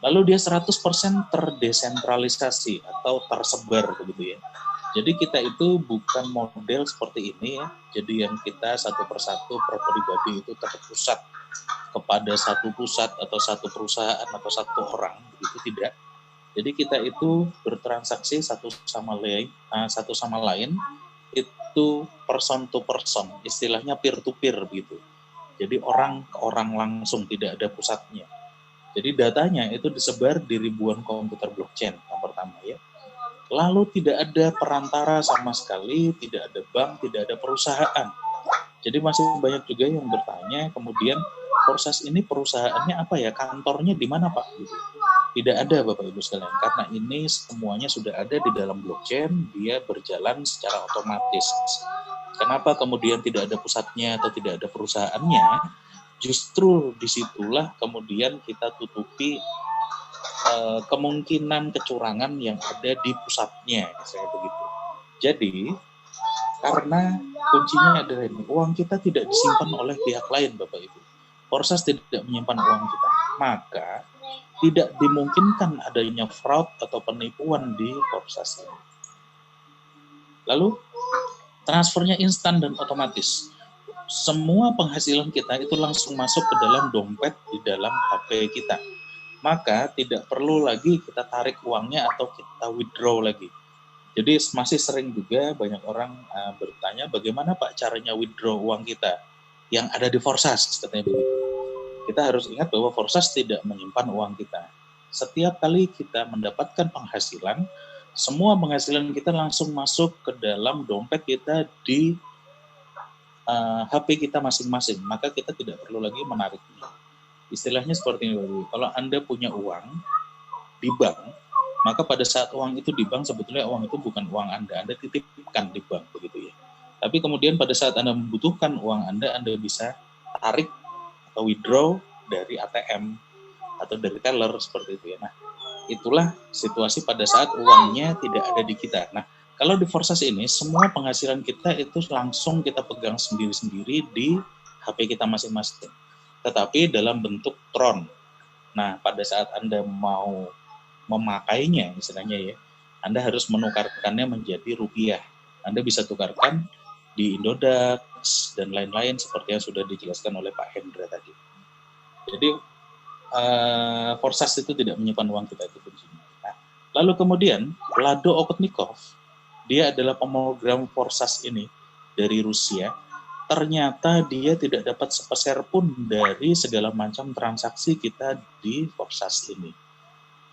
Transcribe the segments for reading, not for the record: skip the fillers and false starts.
Lalu dia 100% terdesentralisasi atau tersebar begitu ya. Jadi kita itu bukan model seperti ini ya. Jadi yang kita satu persatu per pribadi itu terpusat kepada satu pusat atau satu perusahaan atau satu orang, begitu tidak. Jadi kita itu bertransaksi satu sama lain itu person to person, istilahnya peer to peer begitu. Jadi orang ke orang langsung, tidak ada pusatnya. Jadi datanya itu disebar di ribuan komputer blockchain yang pertama ya. Lalu tidak ada perantara sama sekali, tidak ada bank, tidak ada perusahaan. Jadi masih banyak juga yang bertanya, kemudian proses ini perusahaannya apa ya, kantornya di mana Pak? Gitu. Tidak ada Bapak Ibu sekalian, karena ini semuanya sudah ada di dalam blockchain, dia berjalan secara otomatis. Kenapa kemudian tidak ada pusatnya atau tidak ada perusahaannya? Justru disitulah kemudian kita tutupi kemungkinan kecurangan yang ada di pusatnya, saya begitu. Jadi karena kuncinya adalah ini, uang kita tidak disimpan oleh pihak lain, Bapak Ibu. Forsas tidak menyimpan uang kita, maka tidak dimungkinkan adanya fraud atau penipuan di Forsas ini. Lalu transfernya instan dan otomatis. Semua penghasilan kita itu langsung masuk ke dalam dompet di dalam HP kita. Maka tidak perlu lagi kita tarik uangnya atau kita withdraw lagi. Jadi masih sering juga banyak orang bertanya, bagaimana Pak caranya withdraw uang kita yang ada di Forsas, katanya begitu. Kita harus ingat bahwa Forsas tidak menyimpan uang kita. Setiap kali kita mendapatkan penghasilan, semua penghasilan kita langsung masuk ke dalam dompet kita di HP kita masing-masing, maka kita tidak perlu lagi menariknya. Istilahnya seperti ini, Bapak. Kalau Anda punya uang di bank, maka pada saat uang itu di bank, sebetulnya uang itu bukan uang Anda titipkan di bank, begitu ya. Tapi kemudian pada saat Anda membutuhkan uang Anda bisa tarik atau withdraw dari ATM atau dari teller, seperti itu ya. Nah, itulah situasi pada saat uangnya tidak ada di kita. Nah, kalau di Forsas ini, semua penghasilan kita itu langsung kita pegang sendiri-sendiri di HP kita masing-masing. Tetapi dalam bentuk Tron. Nah, pada saat Anda mau memakainya, istilahnya ya, Anda harus menukarkannya menjadi rupiah. Anda bisa tukarkan di Indodax dan lain-lain seperti yang sudah dijelaskan oleh Pak Hendra tadi. Jadi, Forsas itu tidak menyimpan uang kita, itu kuncinya. Nah, lalu kemudian, Vlado Okotnikov, dia adalah pemegang Forsas ini dari Rusia. Ternyata dia tidak dapat sepeser pun dari segala macam transaksi kita di Forsas ini.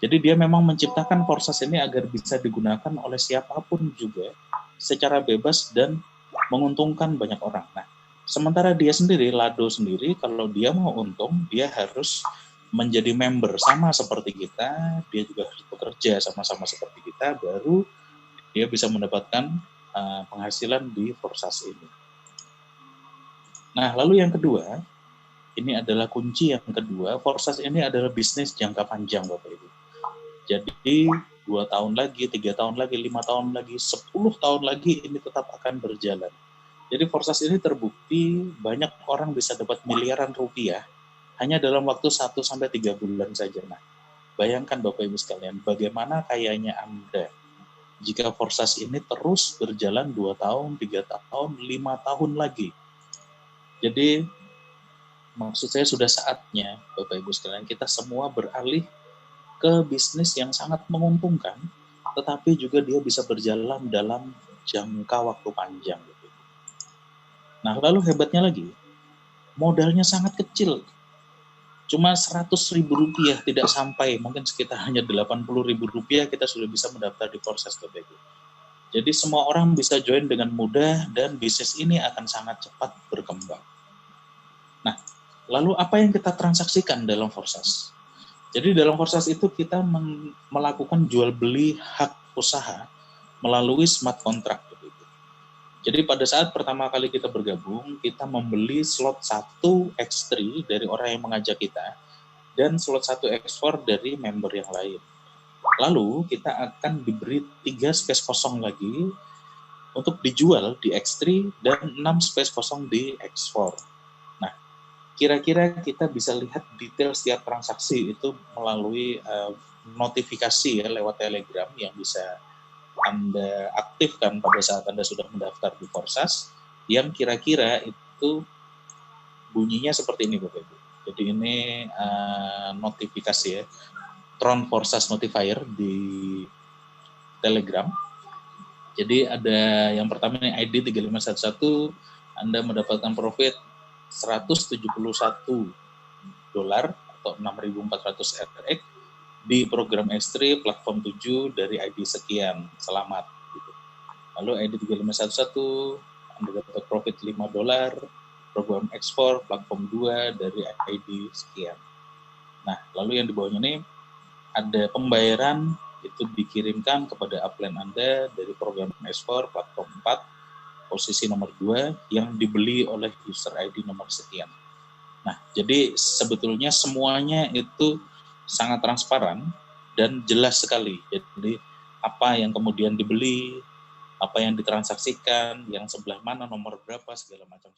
Jadi dia memang menciptakan Forsas ini agar bisa digunakan oleh siapapun juga secara bebas dan menguntungkan banyak orang. Nah, sementara dia sendiri, Lado sendiri, kalau dia mau untung, dia harus menjadi member sama seperti kita, dia juga harus bekerja sama-sama seperti kita, baru dia bisa mendapatkan penghasilan di Forsas ini. Nah, lalu yang kedua, ini adalah kunci yang kedua, Forsas ini adalah bisnis jangka panjang, Bapak Ibu. Jadi 2 tahun lagi, 3 tahun lagi, 5 tahun lagi, 10 tahun lagi ini tetap akan berjalan. Jadi Forsas ini terbukti banyak orang bisa dapat miliaran rupiah hanya dalam waktu 1-3 bulan saja. Nah, bayangkan Bapak Ibu sekalian, bagaimana kayanya Anda jika Forsas ini terus berjalan 2 tahun, 3 tahun, 5 tahun lagi. Jadi, maksud saya sudah saatnya, Bapak Ibu sekalian, kita semua beralih ke bisnis yang sangat menguntungkan, tetapi juga dia bisa berjalan dalam jangka waktu panjang. Nah, lalu hebatnya lagi, modalnya sangat kecil. Cuma Rp100.000, tidak sampai, mungkin sekitar hanya Rp80.000 kita sudah bisa mendaftar di Forsas, Bapak Ibu. Jadi semua orang bisa join dengan mudah dan bisnis ini akan sangat cepat berkembang. Nah, lalu apa yang kita transaksikan dalam Forsas? Jadi dalam Forsas itu kita melakukan jual beli hak usaha melalui smart contract. Jadi pada saat pertama kali kita bergabung, kita membeli slot 1 X3 dari orang yang mengajak kita, dan slot 1 X4 dari member yang lain. Lalu kita akan diberi 3 space kosong lagi untuk dijual di X3 dan 6 space kosong di X4. Nah, kira-kira kita bisa lihat detail setiap transaksi itu melalui notifikasi ya lewat Telegram yang bisa Anda aktifkan pada saat Anda sudah mendaftar di Forsas, yang kira-kira itu bunyinya seperti ini Bapak Ibu. Jadi ini notifikasi ya, Tron Forsas Notifier di Telegram. Jadi ada yang pertama ini ID 3511, Anda mendapatkan profit $171 atau 6.400 RX di program X3 platform 7 dari ID sekian. Selamat. Gitu. Lalu ID 3511 Anda dapat profit $5, program ekspor platform 2 dari ID sekian. Nah, lalu yang di bawahnya ini ada pembayaran itu dikirimkan kepada upline Anda dari program ekspor platform 4 posisi nomor 2 yang dibeli oleh user ID nomor sekian. Nah, jadi sebetulnya semuanya itu sangat transparan dan jelas sekali. Jadi apa yang kemudian dibeli, apa yang ditransaksikan, yang sebelah mana, nomor berapa, segala macam.